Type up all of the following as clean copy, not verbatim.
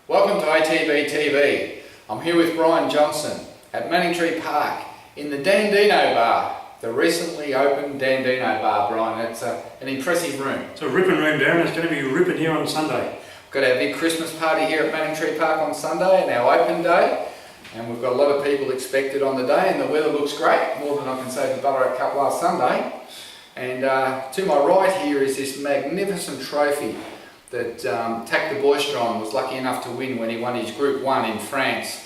Welcome to ATB-TV. I'm here with Brian Johnson at Manningtree Park in the Dandino Bar, the recently opened Dandino Bar, Brian. It's an impressive room. It's a ripping room, Darren. It's going to be ripping here on Sunday. We've got our big Christmas party here at Manningtree Park on Sunday and our open day. And we've got a lot of people expected on the day, and the weather looks great, more than I can say for Ballarat Cup last Sunday. And to my right here is this magnificent trophy that ATB was lucky enough to win when he won his Group 1 in France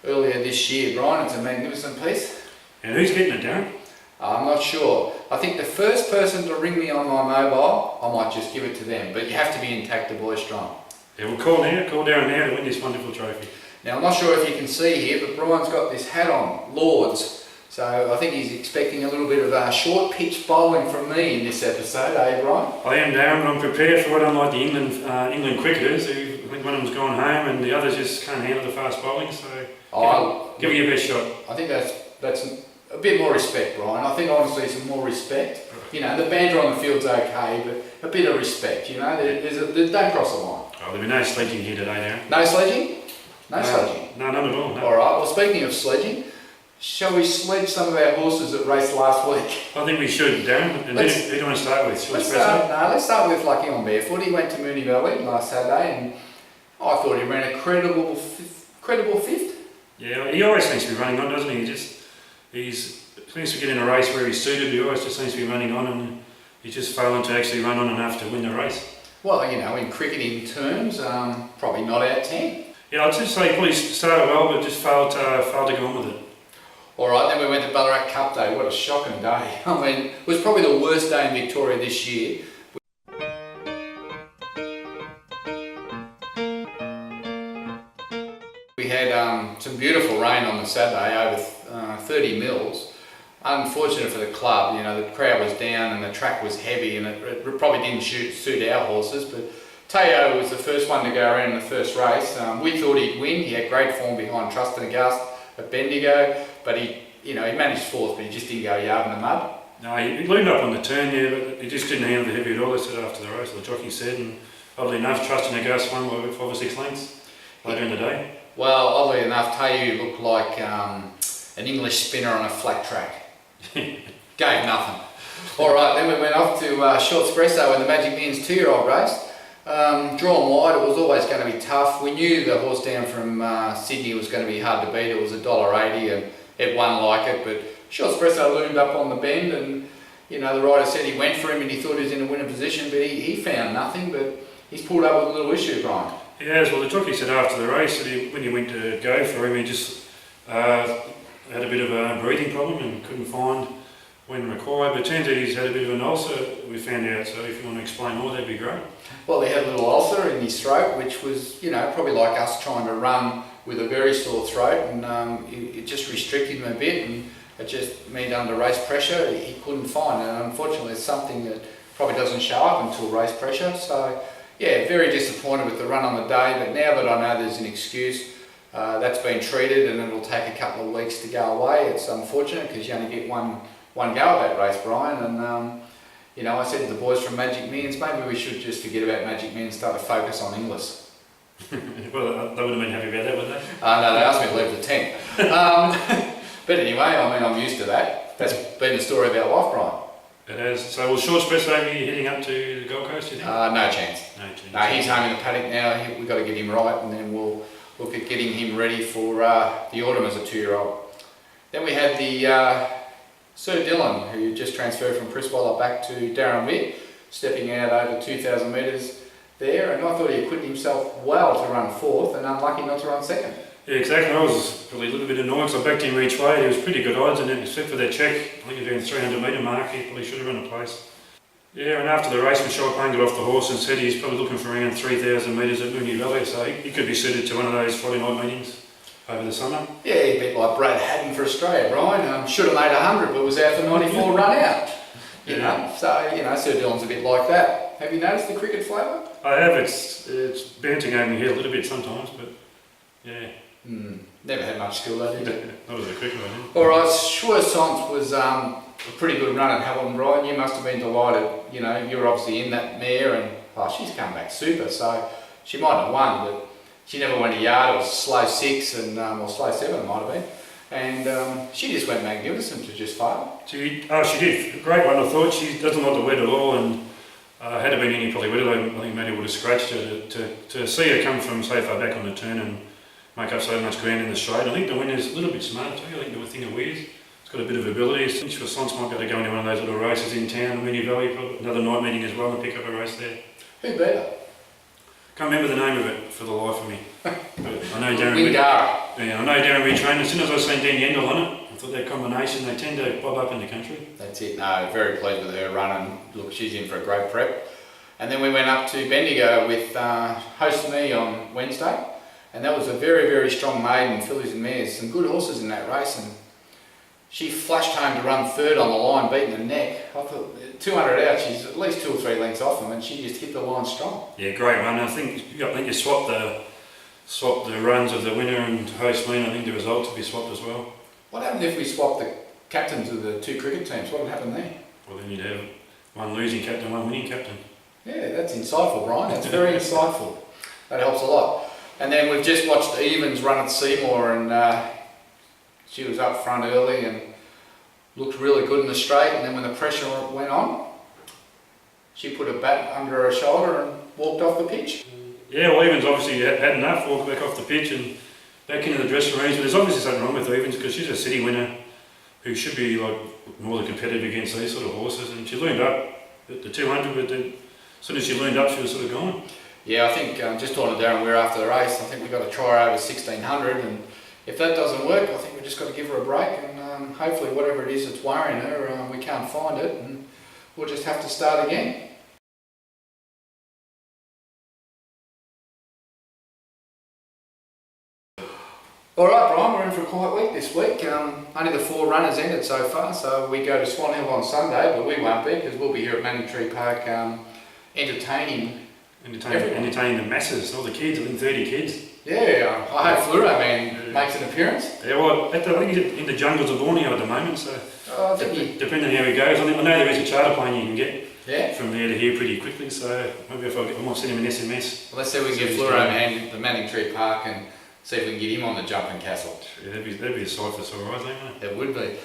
earlier this year. Brian, it's a magnificent piece. And who's getting it, Darren? I'm not sure. I think the first person to ring me on my mobile, I might just give it to them, but you have to be in ATB. Yeah, we'll call Darren now to win this wonderful trophy. Now, I'm not sure if you can see here, but Brian's got this hat on, Lords. So I think he's expecting a little bit of short pitch bowling from me in this episode, eh, Brian? I am, Darren, but I'm prepared for it, unlike the England cricketers, who I think one of them's gone home and the others just can't handle the fast bowling, so give me your best shot. I think that's a bit more respect, Brian. I think honestly some more respect. You know, the banter on the field's okay, but a bit of respect, you know, don't cross the line. Oh, there'll be no sledging here today, Darren. No sledging? No sledging? No, none at all. No. Alright, well, speaking of sledging, shall we sledge some of our horses that raced last week? I think we should, Darren. And who do you want to start with? Let's start with Lucky on Barefoot. He went to Mooney Valley last Saturday and I thought he ran a credible fifth. Yeah, he always seems to be running on, doesn't he? He seems to get in a race where he's suited, he always just seems to be running on, and he's just failing to actually run on enough to win the race. Well, you know, in cricketing terms, probably not out 10. Yeah, I'd just say he probably started well, but just failed to go on with it. Alright, then we went to Ballarat Cup Day. What a shocking day. I mean, it was probably the worst day in Victoria this year. We had some beautiful rain on the Saturday, over 30 mils. Unfortunate for the club, you know, the crowd was down and the track was heavy and it probably didn't suit our horses, but Teo was the first one to go around in the first race. We thought he'd win. He had great form behind Trust and August at Bendigo, but he managed fourth, but he just didn't go a yard in the mud. No, he loomed up on the turn, yeah, but he just didn't handle the heavy at all. They said after the race, the jockey said, and oddly enough, Trust and August won by 5 or 6 lengths later in the day. Well, oddly enough, Teo looked like an English spinner on a flat track. Gave nothing. Alright, then we went off to Short Espresso in the Magic Millions 2-year-old race. Drawn wide, it was always going to be tough. We knew the horse down from Sydney was going to be hard to beat. It was $1.80 and it won like it, but Short Espresso loomed up on the bend and, you know, the rider said he went for him and he thought he was in a winning position, but he found nothing, but he's pulled up with a little issue, Brian. He has. Well, the jockey said after the race that when he went to go for him, he just had a bit of a breathing problem and couldn't find when required, but it turns out he's had a bit of an ulcer, we found out, so if you want to explain more, that'd be great. Well, he had a little ulcer in his throat, which was, you know, probably like us trying to run with a very sore throat, and it just restricted him a bit, and it just meant under race pressure he couldn't find, and unfortunately it's something that probably doesn't show up until race pressure, so yeah, very disappointed with the run on the day, but now that I know there's an excuse, that's been treated and it'll take a couple of weeks to go away. It's unfortunate because you only get one go at that race, Brian, and you know, I said to the boys from Magic Millions, maybe we should just forget about Magic Millions and start to focus on English. Well, they would have been happy about that, wouldn't they? No, they asked me to leave the tent. But anyway, I mean, I'm used to that. That's been the story of our life, Brian. It has. So will Short Espresso be heading up to the Gold Coast, do you think? No chance. No chance. No, he's home in the paddock now. We've got to get him right, and then we'll look at getting him ready for the autumn as a 2-year-old. Then we had the Sir Dylan, who just transferred from Priswalla back to Darren Witt, stepping out over 2,000 metres there, and I thought he acquitted himself well to run fourth and unlucky not to run second. Yeah, exactly. I was probably a little bit annoyed because I backed him each way. He was pretty good odds, and then except for that check, I think around the 300 metre mark, he probably should have run a place. Yeah, and after the race, when Chopin got off the horse and said he's probably looking for around 3,000 metres at Mooney Valley, so he could be suited to one of those Friday night meetings over the summer. Yeah, a bit like Brad Haddon for Australia, Brian. Should have made 100, but was out for 94 run out. You know, so, you know, Sir Dylan's a bit like that. Have you noticed the cricket flavour? I have. It's bouncing over my head a little bit sometimes, but yeah. Never had much skill though, did you? That was a cricket one. Alright, Choisance was a pretty good run at Hamilton, Brian. You must have been delighted. You know, you're obviously in that mare and she's come back super, so she might have won, but she never went a yard. It was slow 6 and or slow 7 it might have been. And she just went magnificent to just fail. She did. A great one, I thought. She doesn't like the wet at all, and had it been any probably wetter, I think Maddie would have scratched her. To see her come from so far back on the turn and make up so much ground in the straight. I think the winner's a little bit smart too. I think the thing of Weir's. It's got a bit of ability. I think Sons might be able to go into one of those little races in town, Moonee Valley, probably another night meeting as well, and pick up a race there. Who beat her? Can't remember the name of it for the life of me. But I know Darren. Wingara. I know Darren retrained. As soon as I seen Dan Yendall on it, I thought that combination, they tend to bob up in the country. That's it. No, very pleased with her run, and look, she's in for a great prep. And then we went up to Bendigo with Host Me on Wednesday, and that was a very, very strong maiden, fillies and mares. Some good horses in that race, and she flashed home to run third on the line, beating the neck. I thought 200 out, she's at least 2 or 3 lengths off them, and she just hit the line strong. Yeah, great run. I think you swapped the runs of the winner and Host Me. I think the result to be swapped as well. What happened if we swapped the captains of the 2 cricket teams? What would happen there? Well, then you'd have one losing captain, one winning captain. Yeah, that's insightful, Brian. That's very insightful. That helps a lot. And then we've just watched Evans run at Seymour, and she was up front early and looked really good in the straight. And then when the pressure went on, she put a bat under her shoulder and walked off the pitch. Yeah, well, Evans obviously had enough, walked back off the pitch and back into the dressing range. But there's obviously something wrong with Evans because she's a city winner who should be like more competitive against these sort of horses. And she loomed up at the 200, but then as soon as she loomed up, she was sort of gone. Yeah, I think just talking to Darren, we're after the race. I think we've got to try her over 1600, and if that doesn't work, I think we've just got to give her a break, and hopefully whatever it is that's worrying her, we can't find it, and we'll just have to start again. Alright Brian, we're in for a quiet week this week. Only the 4 runners ended so far, so we go to Swan Hill on Sunday, but we won't be because we'll be here at Manningtree Park entertaining the masses, all the kids, I think 30 kids. Yeah, I hope Fluoro Man makes an appearance. Yeah, well, I think he's in the jungles of Borneo at the moment, so I think depending on how he goes. I know there is a charter plane you can get from there to here pretty quickly, so maybe if I might send him an SMS. Well, let's see if we can get Fluoro Man to Manningtree Park and see if we can get him on the jumping castle. Yeah, that'd be a sight for sore eyes, wouldn't it? It would be.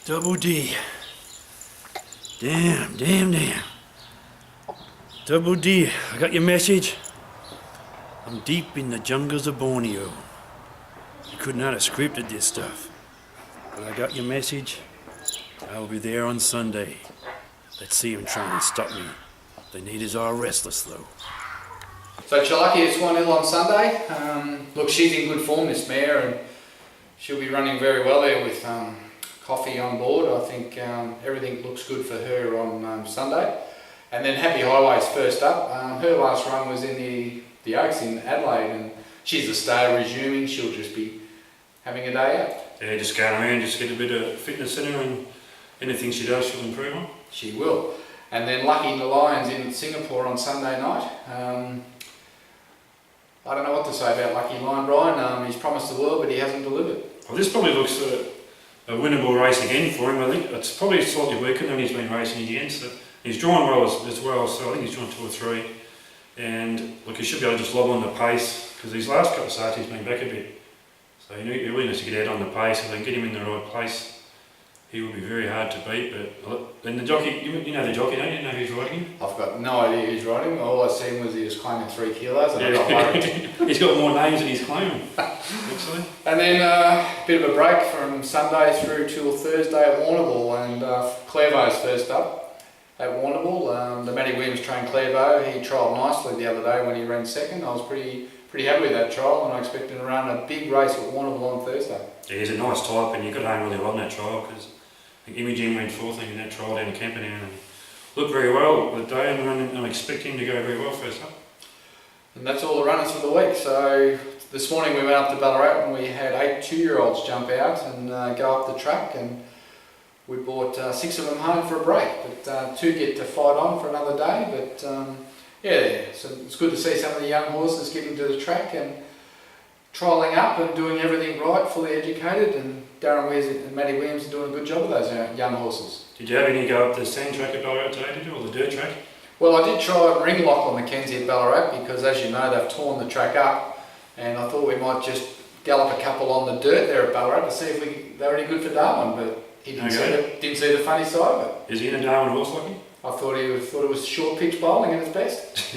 Double D. Damn. Double D, I got your message. I'm deep in the jungles of Borneo. You could not have scripted this stuff. But I got your message. I'll be there on Sunday. Let's see them try and stop me. The natives are restless though. So Chalaki at Swan Hill on Sunday. Look, she's in good form, this mare, and she'll be running very well there with Coffee on board. I think everything looks good for her on Sunday. And then Happy Highway's first up. Her last run was in the Oaks in Adelaide, and she's a star resuming. She'll just be having a day out. Yeah, just going around, just get a bit of fitness in her, and anything she does, she'll improve on. She will. And then Lucky in the Lions in Singapore on Sunday night. I don't know what to say about Lucky Lion, Brian. He's promised the world, but he hasn't delivered. Well, this probably looks a winnable race again for him. I think it's probably slightly weaker than he's been racing against. He's drawn well as well, so I think he's drawn 2 or 3. And look, he should be able to just lob on the pace because these last couple of starts he's been back a bit. So he really needs to get out on the pace. If they can get him in the right place, he will be very hard to beat. But then the jockey, you know the jockey, don't you? You know who's riding him? I've got no idea who's riding him. All I seen was he was claiming 3 kilos, and I got worried. He's got more names than he's claiming, actually. And then a bit of a break from Sunday through till Thursday at Warrnambool, and Clairvaux's first up at Warrnambool. The Matty Williams trained Clairvaux. He trialled nicely the other day when he ran second. I was pretty happy with that trial, and I expect him to run a big race at Warrnambool on Thursday. Yeah, he's a nice type, and you got home really well in that trial because I think Imogen ran 4th in that trial down in Camperdown and looked very well the day, and I'm expecting him to go very well first up. And that's all the runners for the week. So this morning we went up to Ballarat and we had 8 2-year-olds jump out and go up the track, and we brought 6 of them home for a break, but 2 get to fight on for another day. But yeah, so it's good to see some of the young horses getting to the track and trialling up and doing everything right, fully educated, and Darren Wears and Matty Williams are doing a good job of those young horses. Did you have any go up the sand track at Ballarat today, did you, or the dirt track? Well, I did try ring lock on Mackenzie at Ballarat because, as you know, they've torn the track up, and I thought we might just gallop a couple on the dirt there at Ballarat to see if they were any good for Darwin, but he didn't see the funny side of it. Is he in a Darwin horse lucky? I thought it was short pitch bowling at its best.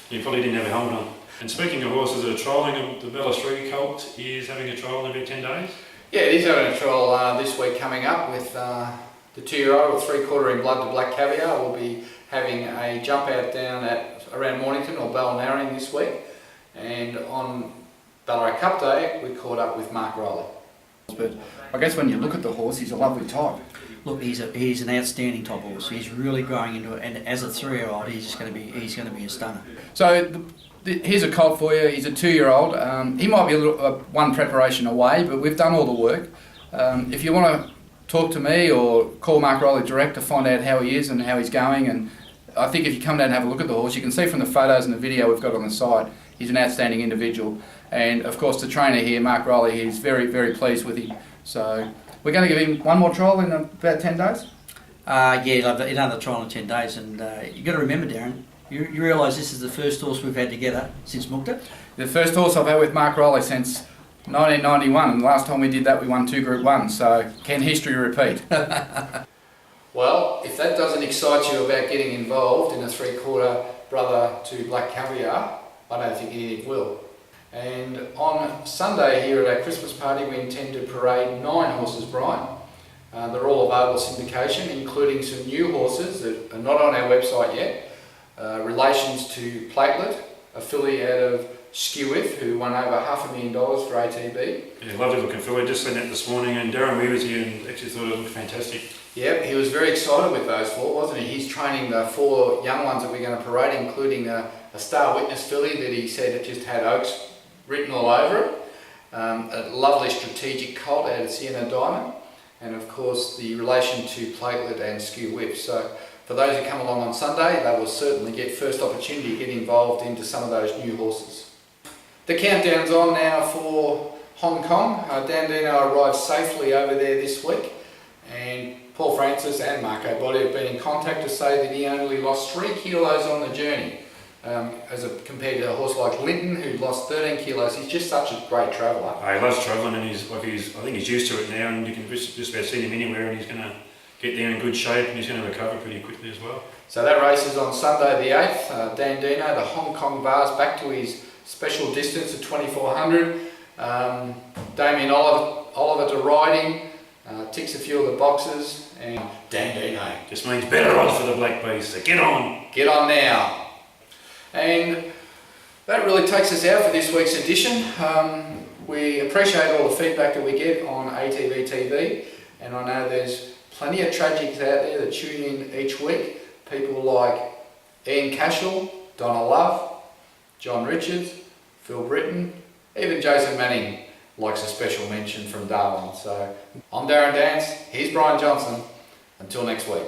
You probably didn't have a helmet on. And speaking of horses that are trialling, the Bella 3 colt is having a trial in about 10 days? Yeah, it is having a trial this week coming up with the 2-year-old with 3/4 in blood to Black Caviar. Will be having a jump out down at around Mornington or Balnarring this week, and on Ballarat Cup Day we caught up with Mark Riley. But I guess when you look at the horse, he's a lovely type. Look, he's an outstanding top horse. He's really growing into it, and as a 3-year-old, he's going to be a stunner. So here's a colt for you. He's a 2-year-old. He might be one preparation away, but we've done all the work. If you want to talk to me or call Mark Riley direct to find out how he is and how he's going, and I think if you come down and have a look at the horse, you can see from the photos and the video we've got on the site, he's an outstanding individual. And of course the trainer here, Mark Riley, he's very, very pleased with him. So we're going to give him one more trial in about 10 days? Yeah, he'll have another trial in 10 days, and you've got to remember, Darren, you realise this is the first horse we've had together since Mukta? The first horse I've had with Mark Riley since 1991, and the last time we did that we won 2 Group 1, so can history repeat? Well, if that doesn't excite you about getting involved in a 3/4 brother to Black Caviar, I don't think anything will. And on Sunday here at our Christmas party we intend to parade 9 horses, Brian. They're all available syndication, including some new horses that are not on our website yet. Relations to Platelet, a filly out of Skewiff who won over $500,000 for ATB. Yeah, lovely looking filly. Just seen that this morning, and Darren Weir was here and actually thought it looked fantastic. Yep, he was very excited with those 4, wasn't he? He's training the 4 young ones that we're going to parade, including a Star Witness filly that he said it just had Oaks written all over it. A lovely strategic colt out of Sienna Diamond, and of course the relation to Platelet and Skew Whip. So for those who come along on Sunday, they will certainly get first opportunity to get involved into some of those new horses. The countdown's on now for Hong Kong. Dandino arrived safely over there this week, and Paul Francis and Marco Botti have been in contact to say that he only lost 3 kilos on the journey, compared to a horse like Linton who lost 13 kilos. He's just such a great traveller. He loves travelling, and I think he's used to it now, and you can just about see him anywhere, and he's going to get there in good shape, and he's going to recover pretty quickly as well. So that race is on Sunday the 8th. Dandino, the Hong Kong bars, back to his special distance of 2400. Damien Oliver to riding, ticks a few of the boxes, and Dandino Just means better odds for the Black Beast, so get on! Get on now. And that really takes us out for this week's edition. We appreciate all the feedback that we get on ATB-TV, and I know there's plenty of tragics out there that tune in each week. People like Ian Cashel, Donna Love, John Richards, Phil Britton, even Jason Manning likes a special mention from Darwin. So I'm Darren Dance, here's Brian Johnson. Until next week.